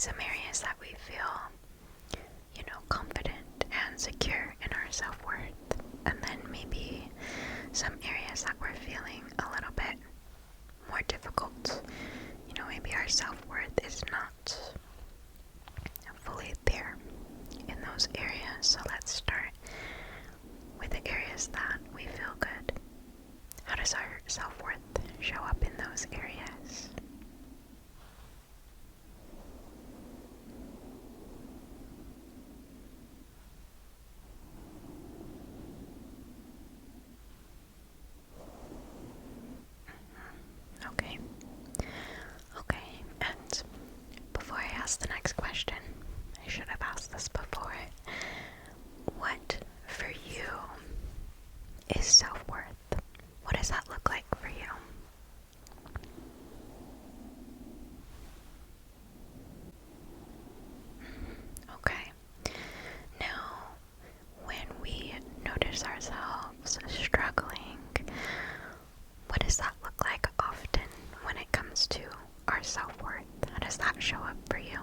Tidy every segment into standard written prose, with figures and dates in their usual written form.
some areas that we feel, confident and secure in our self-worth, and then maybe some areas that we're feeling a little bit more difficult. Maybe our self-worth is not fully there in those areas. So let's start with the areas that we feel good. How does our self-worth show up in those areas? Okay. Okay, and before I ask the next question, I should have asked this before. What for you is self-worth? What does that look like for you? Okay. Now, when we notice ourselves struggling, what does that look like often when it comes to our self-worth? How does that show up for you?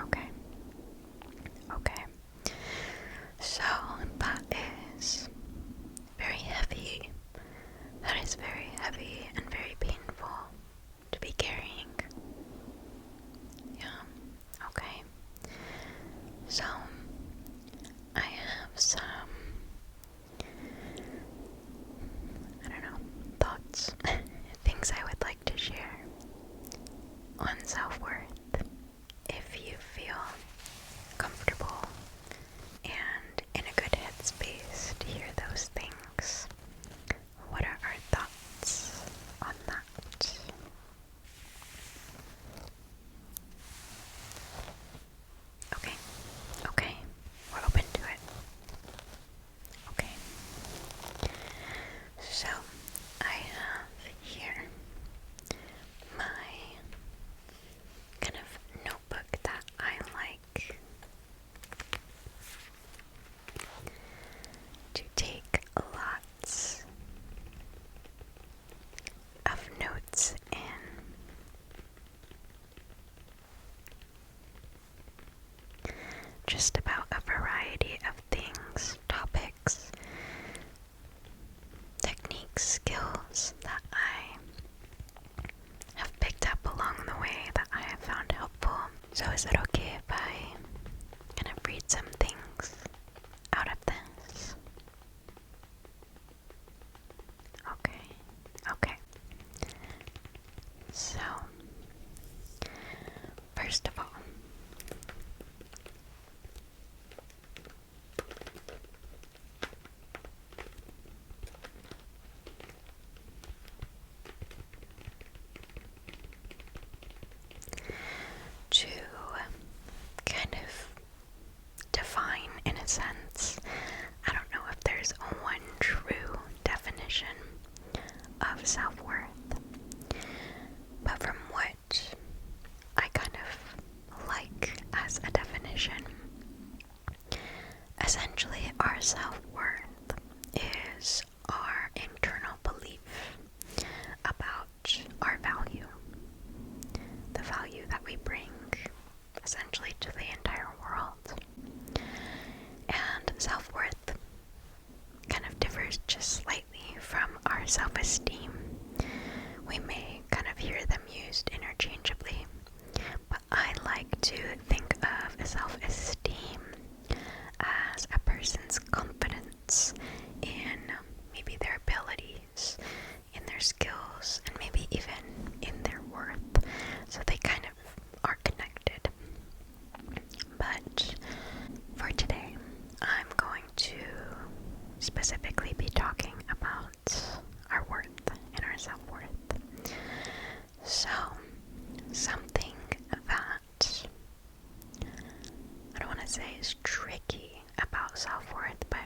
Okay. Okay. So that is very heavy. That is very heavy and very painful to be carrying. Yeah. Okay. So I have some, thoughts, things I would like to share on self-worth. If you feel comfortable and in a good headspace to hear those things, what are our thoughts on that? Okay, okay, we're open to it. Okay, so I have here my kind of notebook that I like to take lots of notes in. Just about a variety of things, topics, techniques, skills that I have picked up along the way that I have found helpful. So is it okay if I kind of read some things out of this? Okay, okay. So, first of all, to kind of define, in a sense, I don't know if there's one true definition of self-worth, but from what I kind of like as a definition, essentially our self-worth is our internal belief about our value, the value that we bring essentially to the entire world. And self-worth kind of differs just slightly from our self-esteem. We may kind of hear them used interchangeably, but I like to think of self-esteem as a person's confidence in maybe their abilities, in their skills, and maybe even in their worth. So they kind of are connected. But for today, I'm going to specifically be talking about our worth and our self-worth. So, something that I don't want to say is tricky about self-worth, but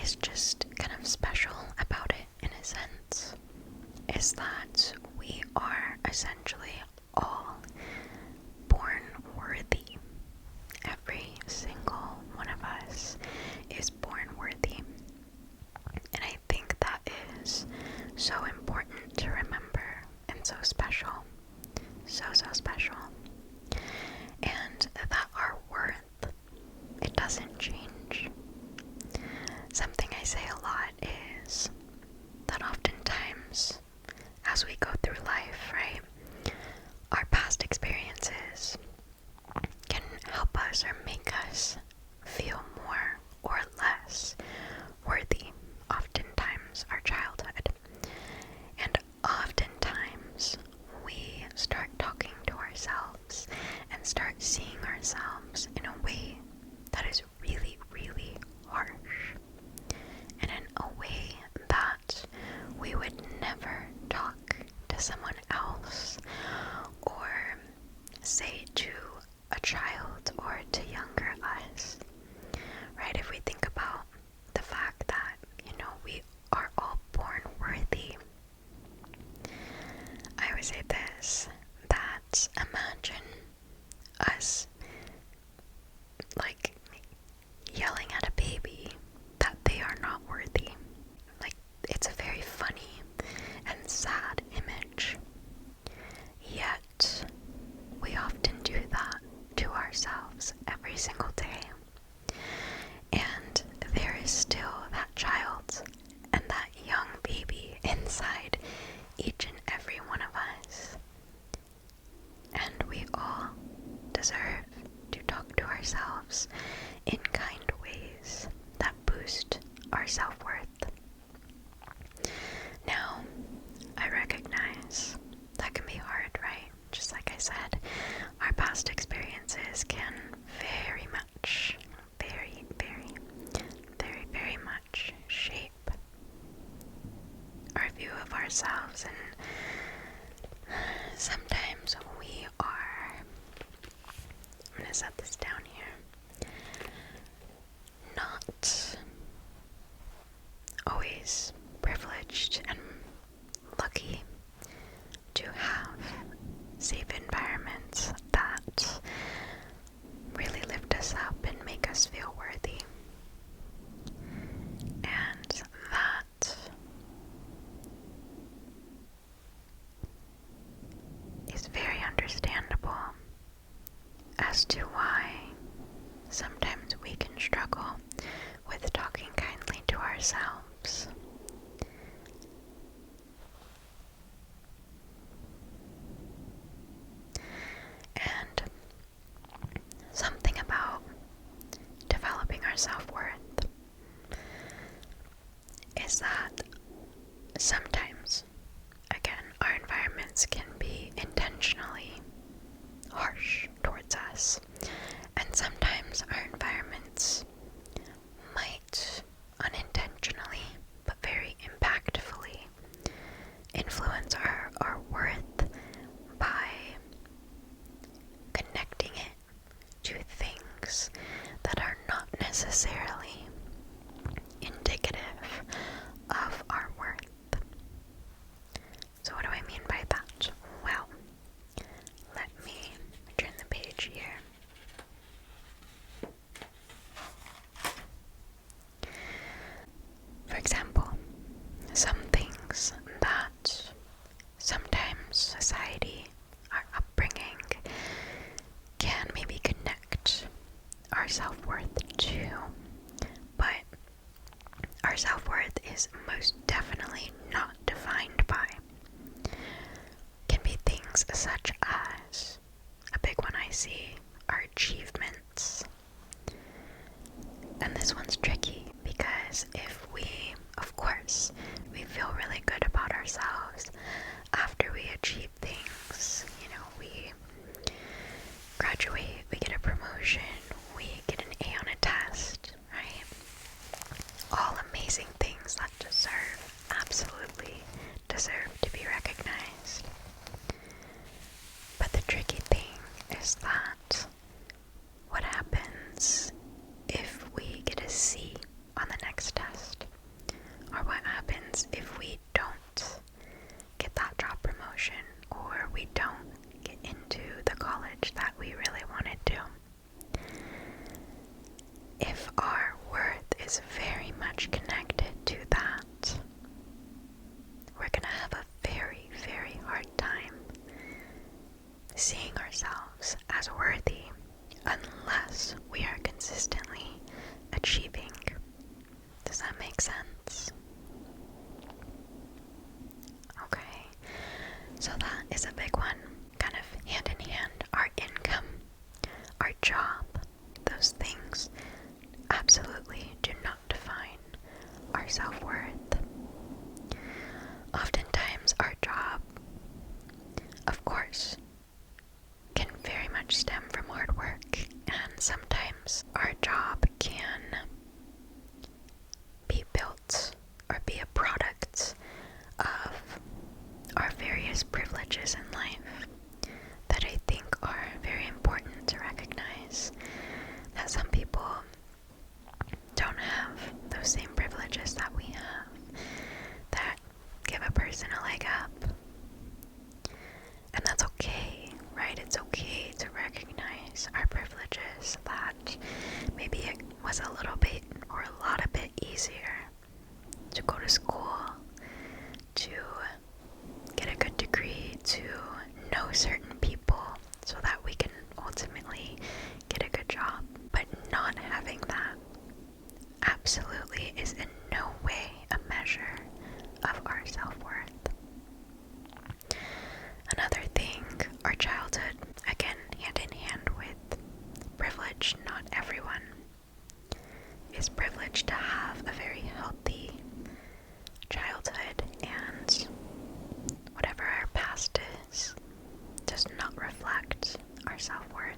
is just kind of special that is that oftentimes as we go through life, right, our past experiences can help us or make us feel more or less worthy. Oftentimes our childhood. And oftentimes we start talking to ourselves and start seeing ourselves in a way that is really, really harsh. And in a way that we would never talk to someone else or say to a child or to younger us. Right? If we think about the fact that, we are all born worthy, I would say this, that imagine us like yelling at a baby that they are not worthy. Like, it's a very funny and sad image. Yet, we often do that to ourselves every single day. And there is still that child and that young baby inside each and every one of us. And we all deserve to talk to ourselves in kind ways that boost our self-worth. Now, I recognize that can be hard, right? Just like I said, our past experiences can very much shape our view of ourselves, and sometimes we are, I'm gonna set this down here, not always privileged and lucky to have safe environments that really lift us up and make us feel worthy. And that is very understandable as to why sometimes we can struggle with talking kindly to ourselves. And something about developing our self-worth is that sometimes, again, our environments can be intentionally harsh towards us, and sometimes our environments might unintentionally but very impactfully influence our worth by connecting it to things that are not necessarily indicative of our worth. So what do I mean by that? Well, let me turn the page here. For example, some things that sometimes society, our upbringing, can maybe connect our self-worth to, but our self-worth is most definitely not defined by. Can be things such as, a big one I see are achievements. And this one's tricky because if we, of course, we feel really good about ourselves after we achieve things. We graduate, we get a promotion, we get an A on a test, right? All amazing things that absolutely deserve to be recognized. But the tricky thing is that what happens if we get a C on the next test? Or what happens if we don't get that job promotion, or we don't get into the college that we really wanted to? If our worth is very much connected to that, we're gonna have a very, very hard time seeing ourselves as worthy self-worth. Oftentimes our job, of course, can very much stem from hard work, and sometimes our job can be built or be a product of our various privileges in life that I think are very important to recognize. That some people don't have those same privileges that we have, that give a person a leg up. And that's okay, right? It's okay to recognize our privileges, that maybe it was a little bit or a lot a bit easier to go to school, to get a good degree, to know certain people so that we can ultimately get a good job. But not having that absolutely is in no way a measure of our self-worth. Another thing, our childhood, again, hand in hand with privilege. Not everyone is privileged to have a very healthy childhood, and whatever our past is does not reflect our self-worth.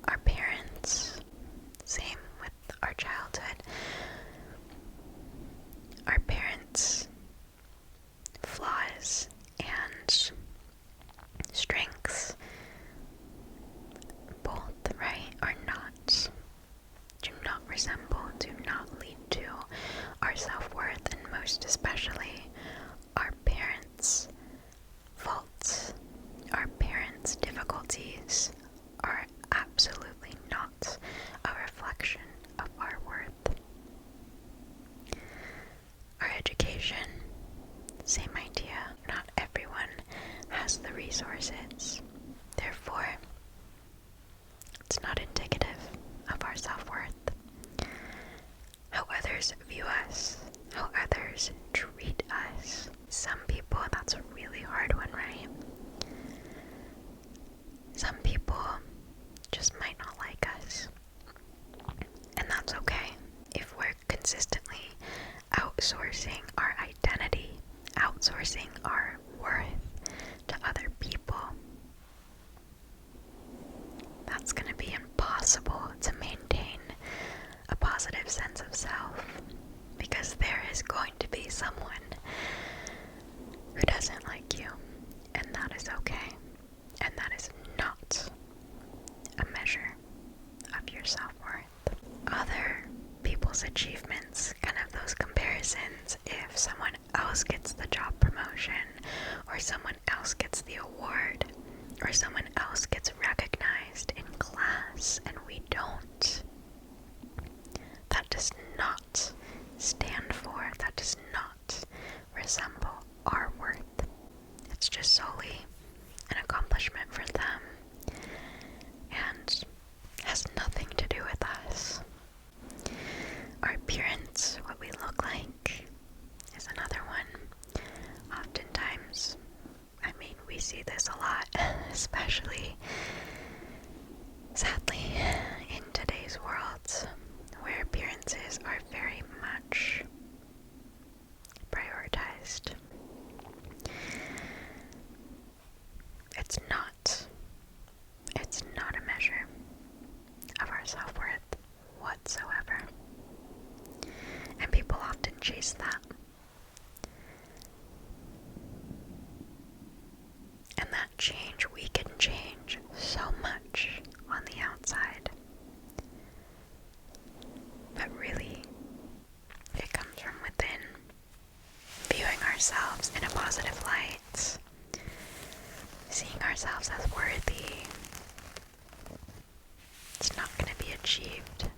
Our parents, same with our childhood. Our parents' flaws and strengths, both, right, do not resemble, do not lead to our self-worth, and most especially our parents' faults, our parents' difficulties are absolutely not a reflection of our worth. Our education, same idea. Not everyone has the resources. Therefore, it's not indicative of our self-worth. How others view us, how others treat us. Some people, that's a really hard one, right? Some people just might not like us. And that's okay. If we're consistently outsourcing our identity, outsourcing our worth to other people, that's going to be impossible to maintain a positive sense of self, because there is going to be someone who doesn't like you, and that is okay, and that is not a measure of your self-worth. Other people's achievements, kind of those comparisons, if someone else gets the job promotion, or someone else gets the award, or someone else gets recognized in class and we don't, that does not stand for, that does not resemble our worth. It's just solely an accomplishment for them and has nothing to do with us. Our appearance, what we look like, is another one. Oftentimes, we see this a lot, especially, sadly, in today's world, where appearances are very much prioritized. It's not a measure of our self-worth whatsoever. And people often chase that. And that change, we can change so much on the outside. But really, it comes from within. Viewing ourselves in a positive light. Seeing ourselves as worthy. It's not going to be achieved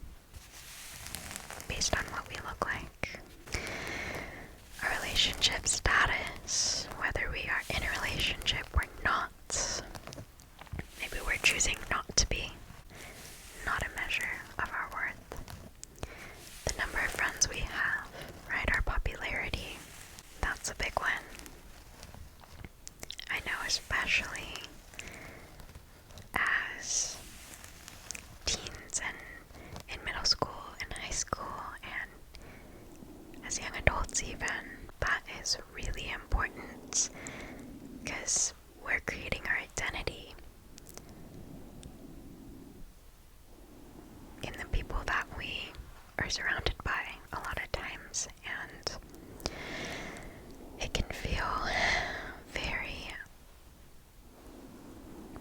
based on what we look like. Our relationship status, whether we are in a relationship or not. Maybe we're choosing not to be. Not a measure of our worth. The number of friends we have, right? Our popularity. That's a big one. I know, especially as teens and in middle school and high school and adults even, that is really important because we're creating our identity in the people that we are surrounded by a lot of times, and it can feel very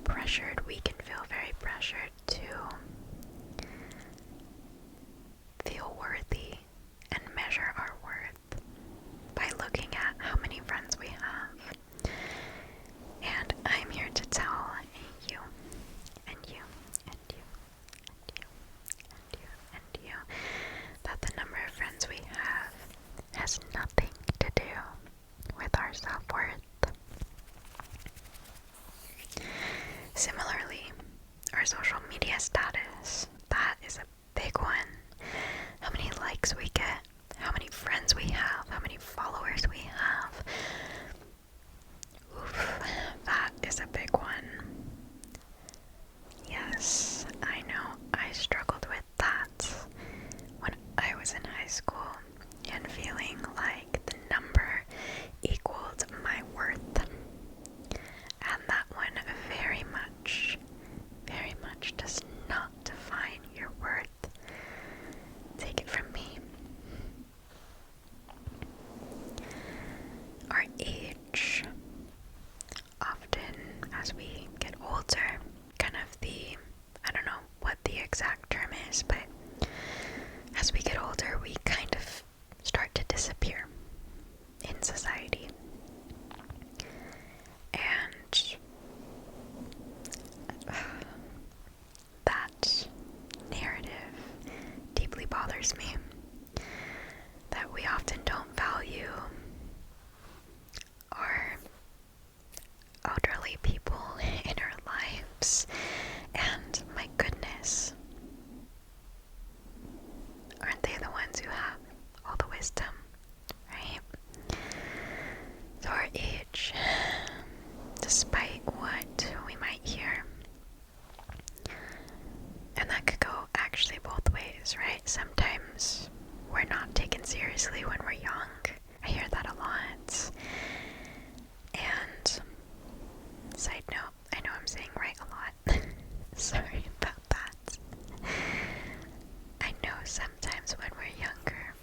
pressured. We can feel very pressured to feel worthy and measure our worth by looking at how many friends we have. And I'm here to tell you, and you, and you, and you, and you, and you, that the number of friends we have has nothing to do with our self-worth. Similarly, our social media status, that is a big one. How many likes we get, how many friends we have, how many followers we have. Oof, that is a big one. Yes, I know I struggled with that when I was in high school and feeling like the number equaled my worth. And that one very much does not define your worth. Take it from me. Our age, often as we get older, kind of I don't know what the exact term is, but as we get older, we kind of start to disappear in society. And that narrative deeply bothers me, that we often don't value our elderly people in our lives. And my goodness, aren't they the ones who have all the wisdom, right? So our age, despite what we might hear, and that could go actually both ways, right? Sometimes we're not taken seriously when we're young. I hear that a lot. And side note, I know I'm saying right a lot. Sorry about that. I know sometimes when we're younger,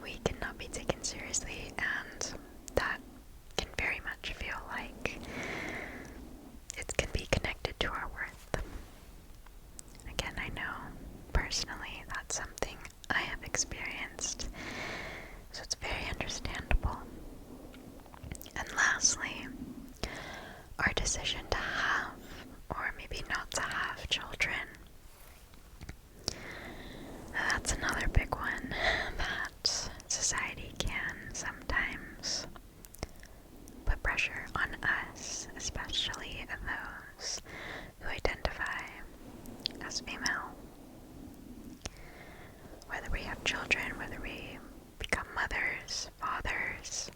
we cannot be taken seriously, and that can very much feel like it can be connected to our worth. Again, I know personally that's something I have experienced, so it's very understandable. And lastly, our decision to have, or maybe not to have, children. That's another big one that society can sometimes put pressure on us, especially those who identify as female. Whether we have children, whether we become mothers, fathers,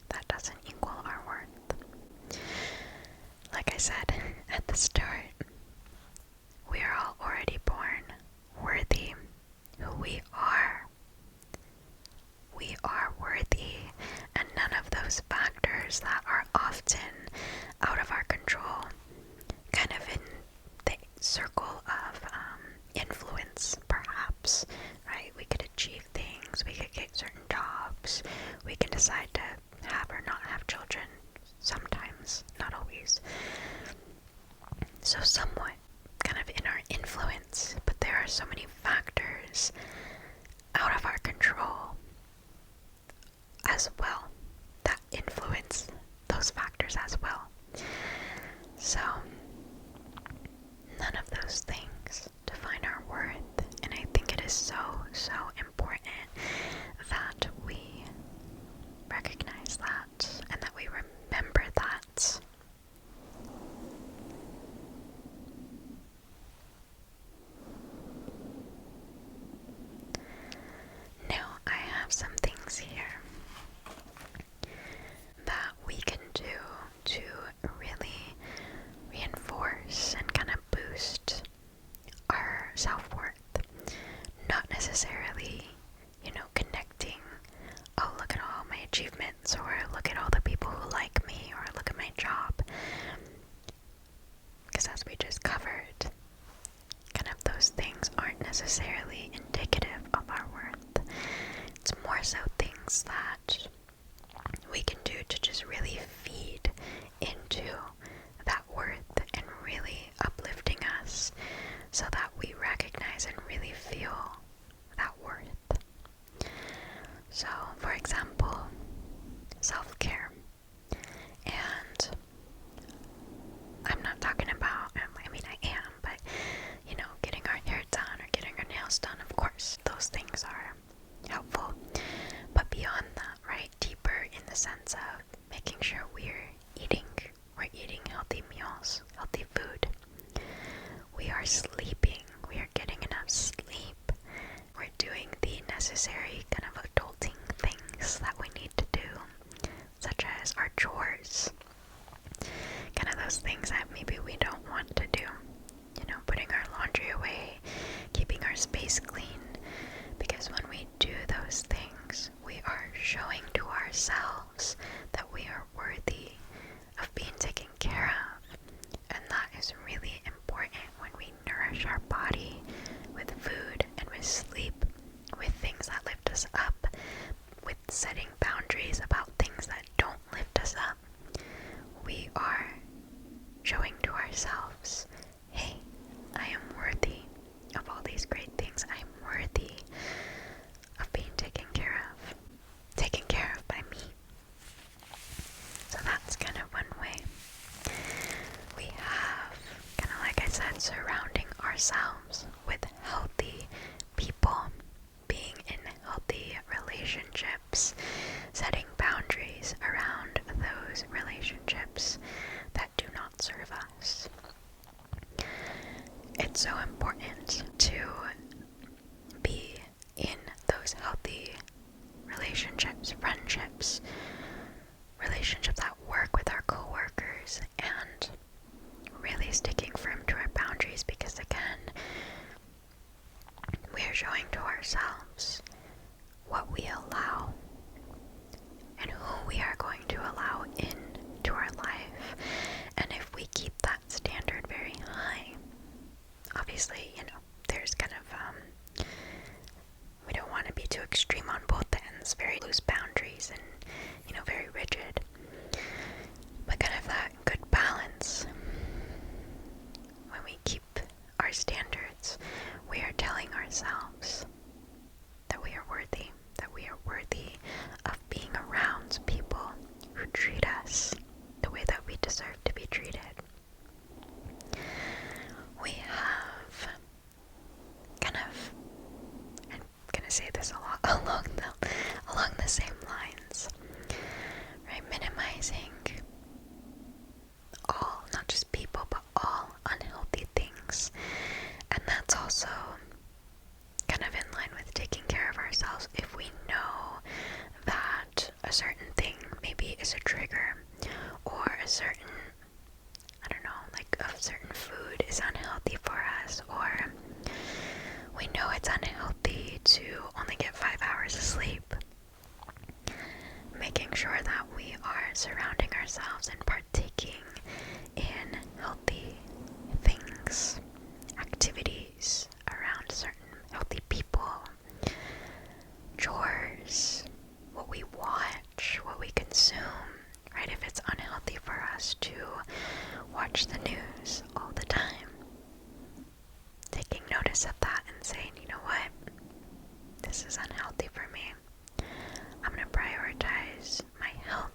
that doesn't equal our worth. Like I said at the start, we are all already born worthy who we are. We are worthy, and none of those factors that are often out of our control, kind of in the circle of influence, perhaps, right? We could achieve things, we could get certain jobs, we can decide to have or not have children, sometimes, not always. So somewhat kind of in our influence, but there are so many factors out of our control as well that influence those factors as well. So none of those things define our worth, and I think it is so important that we recognize that and that we remember that. Now, I have some things here that we can do to really reinforce and kind of boost achievements, or look at all the people who like me, or look at my job. Because as we just covered, kind of those things aren't necessarily indicative of our worth. It's more so things that we can do to just really feed into that worth and really uplifting us so that we recognize and really feel that worth. So, for example, self-care. And I'm not talking about, I mean I am, but getting our hair done or getting our nails done, of course, those things are helpful. But beyond that, right, deeper in the sense of making sure we're eating healthy meals, healthy food. We are sleeping, we are getting enough sleep. We're doing the necessary kind of adulting things that we need to do, such as our chores. Kind of those things that maybe we don't want to do. Putting our laundry away, keeping our space clean. Because when we do those things, we are showing to ourselves that we are worthy of being taken care of. And that is really important when we nourish our body with food and with sleep, with things that lift us up, with setting boundaries about things that don't lift us up. We are showing to ourselves, hey, I am worthy of all these great things. I am worthy of being taken care of by me. So that's kind of one way. We have, kind of like I said, surrounding ourselves with healthy people, being in healthy relationships, setting boundaries around those relationships that do not serve us. It's so important to be in those healthy relationships, friendships, relationships at work with our coworkers, and really sticking firm to our boundaries, because again, we are showing to ourselves what we allow and who we are going to allow into our life. And if we keep that standard very high, obviously, there's kind of, we don't want to be too extreme on both ends, very loose boundaries and, very rigid, but kind of that good balance. When we keep our standards, we are telling ourselves that we are worthy of being around people who treat us the way that we deserve to be treated. We have kind of, I'm gonna say this a lot along the same lines, right? Minimizing all, not just people, but all unhealthy things. And that's also kind of in line with taking care of ourselves. If we know that a certain thing maybe is a trigger, or a certain, I don't know, like a certain food is unhealthy for us, or we know it's unhealthy to only get 5 hours of sleep, making sure that we are surrounding ourselves and partaking in healthy things, activities around certain healthy people, chores, what we watch, what we consume, right? If it's unhealthy for us to watch the news all the time, taking notice of that and saying, you know what, this is unhealthy for me. I'm going to prioritize my health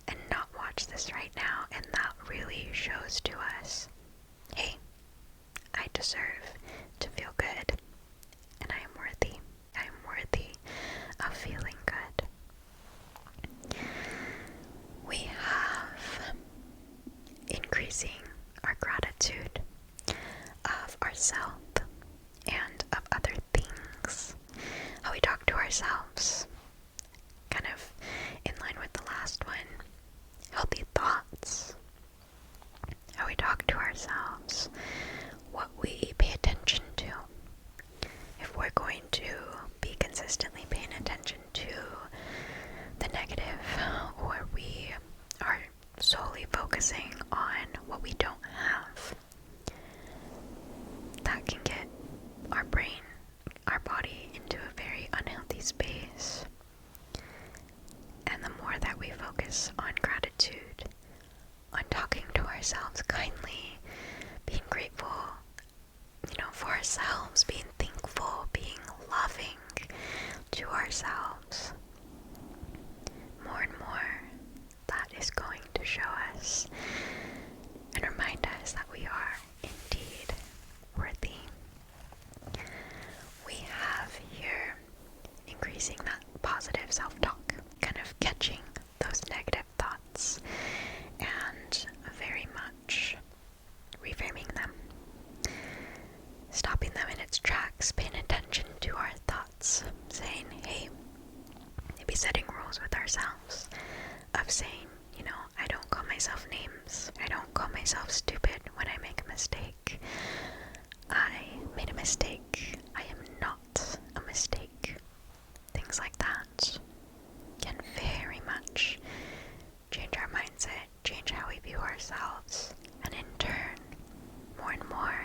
and not watch this right now. And that really shows to us, hey, I deserve to feel good, and I am worthy. I am worthy of feeling good. We have increasing our gratitude of ourselves and of other things. How we talk to ourselves, kind of in line with the last one. Healthy thoughts. How we talk to ourselves. What we pay increasing that positive self-talk, kind of catching those negative thoughts and very much reframing them, stopping them in its tracks, paying attention to our thoughts, saying, hey, maybe setting rules with ourselves of saying, I don't call myself names. I don't call myself stupid when I make a mistake. I made a mistake. I am not a mistake. Things like that can very much change our mindset, change how we view ourselves, and in turn, more and more,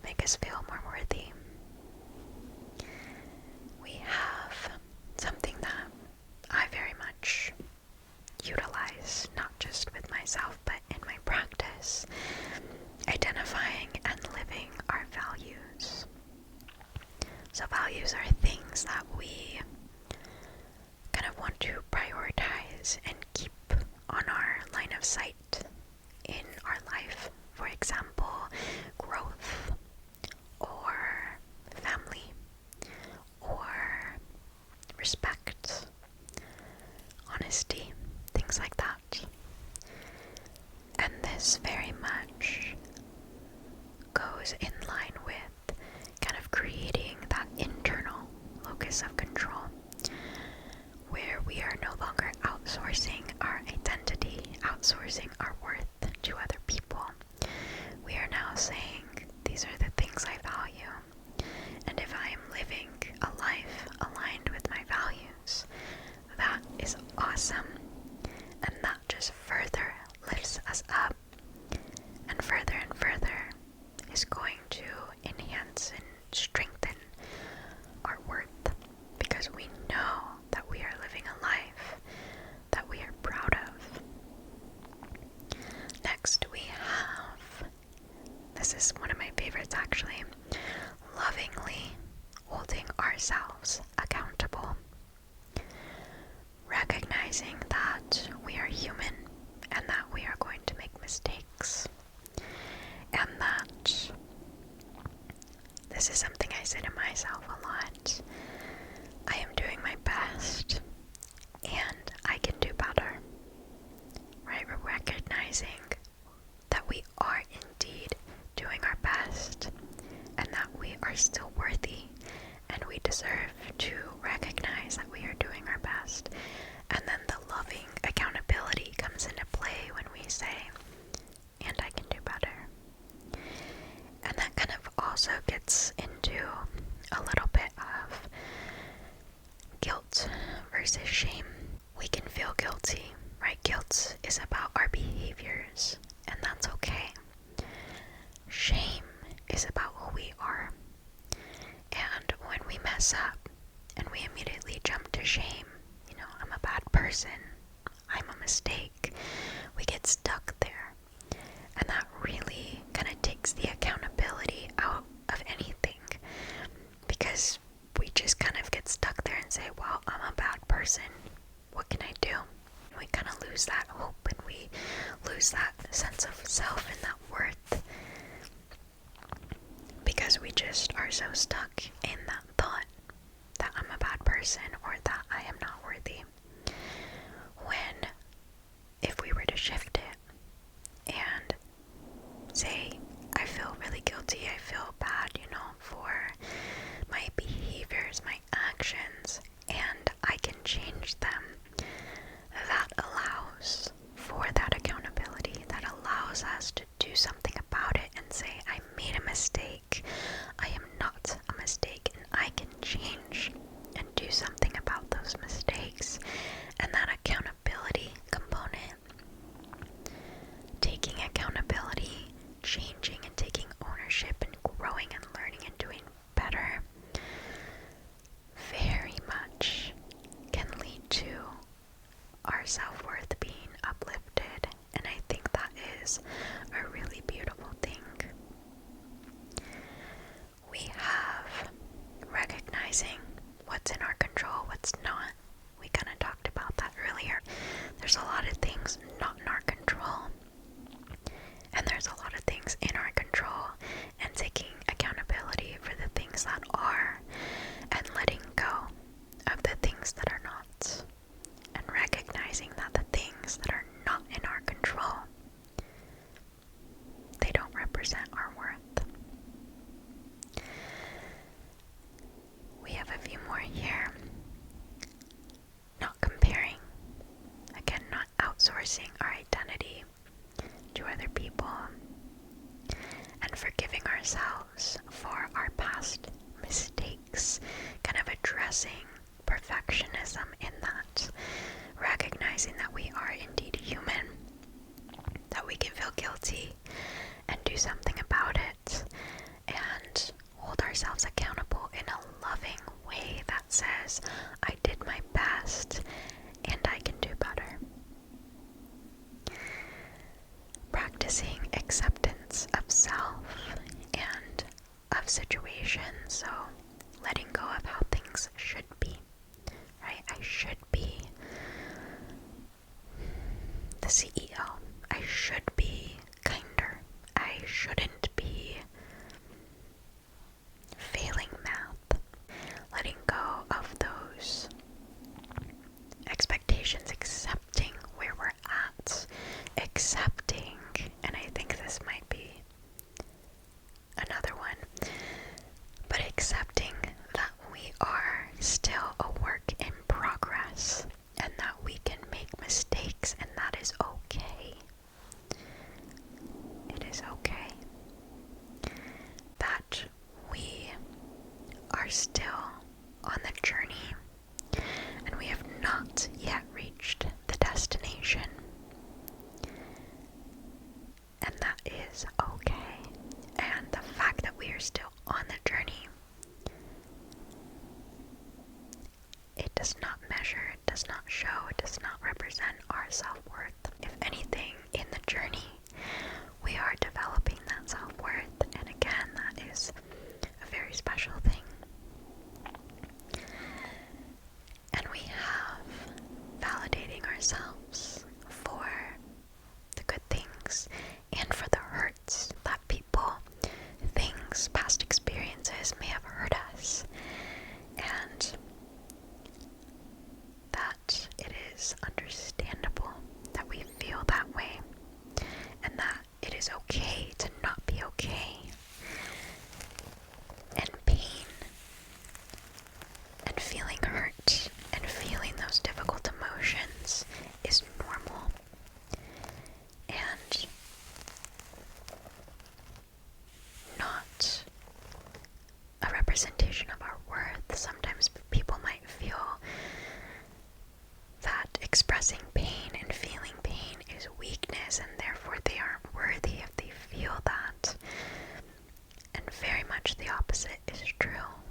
make us feel more worthy. We have something that I very much utilize, not just with myself, but in my practice, identifying and living our values. So values are things that we kind of want to prioritize and keep on our line of sight in our life. For example, growth, or family, or respect, honesty, things like that. And this very much goes in line with kind of creating that internal locus of control, where we are no longer outsourcing our identity, outsourcing our worth to other people. We are now saying, these are the things I value, and if I am living a life aligned with my values, that is awesome, and that just further lifts us up, and further is going to enhance and strengthen our worth, because we know that we are living a life that we are proud of. Next we have, this is one of my favorites actually, lovingly holding ourselves accountable. Recognizing that we are human and that we are going to make mistakes, and that this is something I say to myself a lot. I am doing my best and I can do better. Right? We're recognizing that we are indeed doing our best and that we are still worthy and we deserve to recognize that we are doing our best. And then the loving accountability comes into play when we say, and I can do better. And that kind of also gets into a little bit of guilt versus shame. We can feel guilty, right? Guilt is about our behaviors, and that's okay. Shame is about who we are. And when we mess up and we immediately jump to shame, I'm a bad person, I'm a mistake, we get stuck there. And that really kind of takes the accountability out of anything, because we just kind of get stuck there and say, well, I'm a bad person, what can I do? And we kind of lose that hope and we lose that sense of self and that worth, because we just are so stuck in that thought that I'm a bad person or that I am not worthy. When, if we were to shift it and say, I feel really guilty, I feel bad, for my behaviors, my actions, and I can change them, that allows for that accountability, that allows us to do something about it and say, I made a mistake, I am not a mistake, and I can change and do something about those mistakes. And that accountability component, taking accountability, changing and taking ownership and takes kind of addressing perfectionism in that, recognizing that we are indeed human, that we can feel guilty and do something about it, and hold ourselves accountable in a loving way that says, I did my best and I can do better. Practicing acceptance of self and of situations, so letting go of how things should be, right? I should be the CEO. I should be kinder. I shouldn't be failing math. Letting go of those expectations, accepting where we're at, accepting, and I think this might be another one, but accepting that we are still a work in progress and that we can make mistakes, and that is okay. It is okay. That we are still on the journey and we have not yet reached the destination, and that is okay. And the fact that we are still on the journey, it does not measure, it does not show, it does not represent our self-worth. If anything, in the journey, we are developing that self-worth, and again, that is a very special thing. And we have validating ourselves for the good things and for the hurts that people, things, past experiences may have hurt us, and that it is understandable that we feel that way, and that it is okay to not be okay. And pain and feeling hurt and feeling those difficult emotions is normal, and not a representation of our worth. Sometimes people might feel that expressing pain and feeling pain is weakness, and therefore they aren't worthy if they feel that. And very much the opposite is true.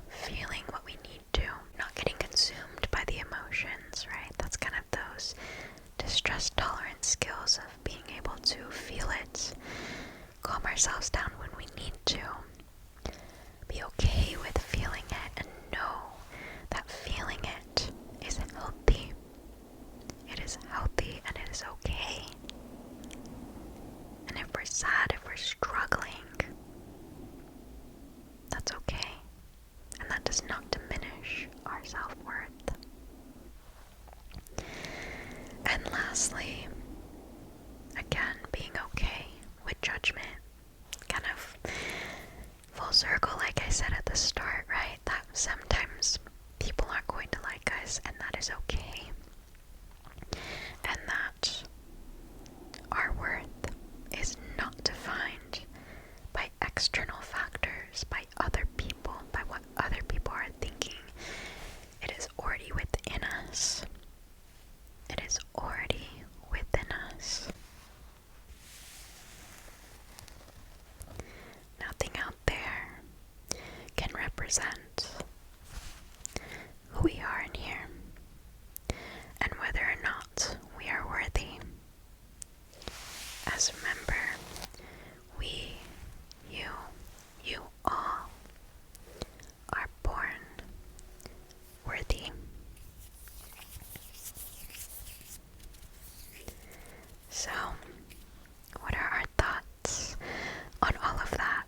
Feeling what we need to, not getting consumed by the emotions, right? That's kind of those distress tolerance skills of being able to feel it, calm ourselves down when we need to, be okay with feeling it, and know that feeling it is healthy. It is healthy and it is okay. And if we're sad, if we're struggling, that's okay. And that does not diminish our self-worth. And lastly, again, being okay with judgment. Kind of full circle, like I said at the start, right? That sometimes people aren't going to like us, and that is okay. And that our worth is not defined by external factors, by other people, by what other people are thinking. It is already within us. It is already within us. Nothing out there can represent who we are in here, and whether or not we are worthy. As remember, we, you all are born worthy. So, what are our thoughts on all of that?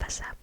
us up.